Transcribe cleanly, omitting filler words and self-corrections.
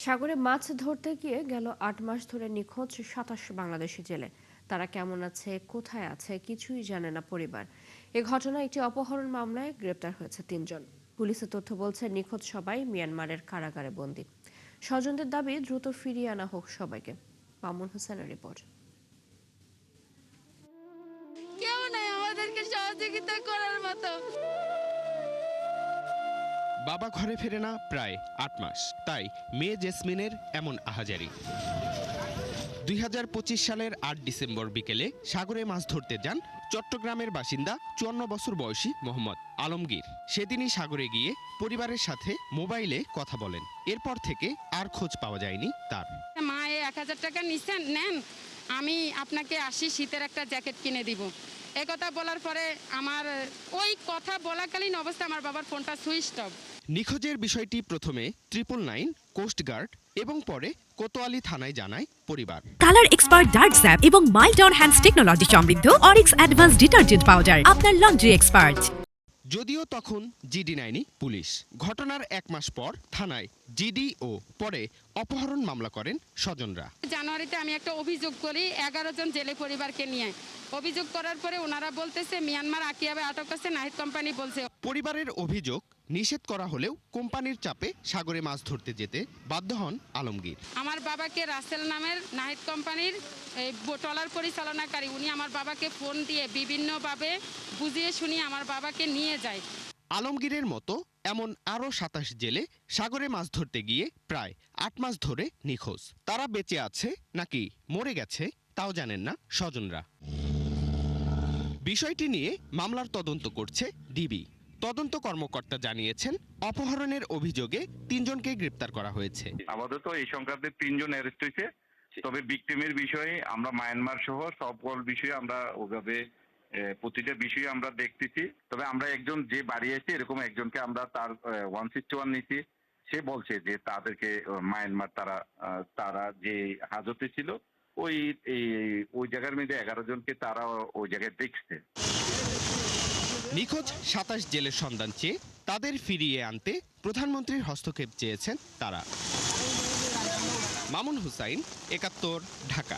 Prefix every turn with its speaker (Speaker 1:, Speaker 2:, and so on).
Speaker 1: সাগরে মাছ ধরতে গিয়ে গেল ৮ মাস ধরে নিখোঁজ ২৭ বাংলাদেশি জেলে। তারা কেমন আছে, কোথায় আছে কিছুই জানে না পরিবার। এ ঘটনায় একটি অপহরণ মামলায় গ্রেপ্তার হয়েছে ৩ জন। পুলিশের তথ্য বলছে নিখোঁজ সবাই মিয়ানমারের কারাগারে বন্দী। স্বজনদের দাবি দ্রুত ফিরিয়ে আনা হোক সবাইকে। মামুন হোসেনের রিপোর্ট।
Speaker 2: কেউ নাই আমাদেরকে সহযোগিতা করার মতো।
Speaker 3: বাবা ঘরে ফেরে না প্রায় ৮ মাস, তাই মেয়ে জেসমিনের এমন আহাজারি। ২০২৫ সালের ৮ ডিসেম্বর বিকেলে সাগরে মাছ ধরতে যান চট্টগ্রামের বাসিন্দা ৫৪ বছর বয়সী মোহাম্মদ আলমগীর। সেদিনই সাগরে গিয়ে পরিবারের সাথে মোবাইলে কথা বলেন। এরপর থেকে আর খোঁজ পাওয়া যায়নি তার।
Speaker 2: মা ১,০০০ টাকা নিছেন, নেন, আমি আপনাকে ৮০ শীতের একটা জ্যাকেট কিনে দিব। কথা বলার পরে আমার ওই কথা বলাকালীন অবস্থা আমার বাবার ফোনটা সুইচ অফ।
Speaker 3: নিখোঁজের বিষয়টি প্রথমে 999 কোস্টগার্ড এবং পরে কোতোয়ালি থানায় জানায় পরিবার।
Speaker 4: কালার এক্সপার্ট ডার্ক স্যাপ এবং মাইল্ড অন হ্যান্ডস টেকনোলজি সমৃদ্ধ অরিক্স অ্যাডভান্স ডিটারজেন্ট পাউডার আপনার লন্ড্রি এক্সপার্ট।
Speaker 3: যদিও তখন জিডি নেয়নি পুলিশ। ঘটনার ১ মাস পর থানায় জিডি ও পরে অপহরণ মামলা করেন স্বজনরা।
Speaker 2: জানুয়ারিতে আমি একটা অভিযোগ করি ১১ জন জেলে পরিবারকে নিয়ে। অভিযোগ করার পরে ওনারা বলতেছে মিয়ানমার আকিয়াবে আটক আছে, নাহিদ কোম্পানি বলছে।
Speaker 3: পরিবারের অভিযোগ নিষেধ করা হলেও কোম্পানির চাপে সাগরে মাছ ধরতে যেতে বাধ্য হন আলমগীর।
Speaker 2: আমার বাবাকে রাসেল নামের নাহিদ কোম্পানির ট্রলার পরিচালনাকারী, উনি আমার বাবাকে ফোন দিয়ে বিভিন্নভাবে বুঝিয়ে শুনিয়ে আমার বাবাকে নিয়ে যায়।
Speaker 3: আলমগীরের মতো এমন আরও ২৭ জেলে সাগরে মাছ ধরতে গিয়ে প্রায় ৮ মাস ধরে নিখোঁজ। তারা বেঁচে আছে নাকি মরে গেছে তাও জানেন না স্বজনরা। বিষয়টি নিয়ে মামলার তদন্ত করছে ডিবি। তদন্ত কর্মকর্তা জানিয়েছেন অপহরণের অভিযোগে ৩ জনকে গ্রেপ্তার করা হয়েছে।
Speaker 5: আপাতত এই সংক্রান্তে ৩ জন অ্যারেস্ট হয়েছে। তবে ভিকটিমের বিষয়ে আমরা মায়ানমার সহ সকল বিষয়ে আমরা ওভাবে প্রতিটা বিষয়ে আমরা দেখতেছি। তবে আমরা একজন যে বাড়ি আছে এরকম একজনকে আমরা তার 161 নিচ্ছি। সে বলছে যে তাদেরকে মায়ানমার তারা যে হাজতে ছিল ওই জায়গার মধ্যে ১১ জনকে তারা ওই জায়গায় দেখছে।
Speaker 3: নিখোঁজ ২৭ জেলের সন্ধান চেয়ে তাদের ফিরিয়ে আনতে প্রধানমন্ত্রীর হস্তক্ষেপ চেয়েছেন তারা। মামুন হুসাইন, ৭১, ঢাকা।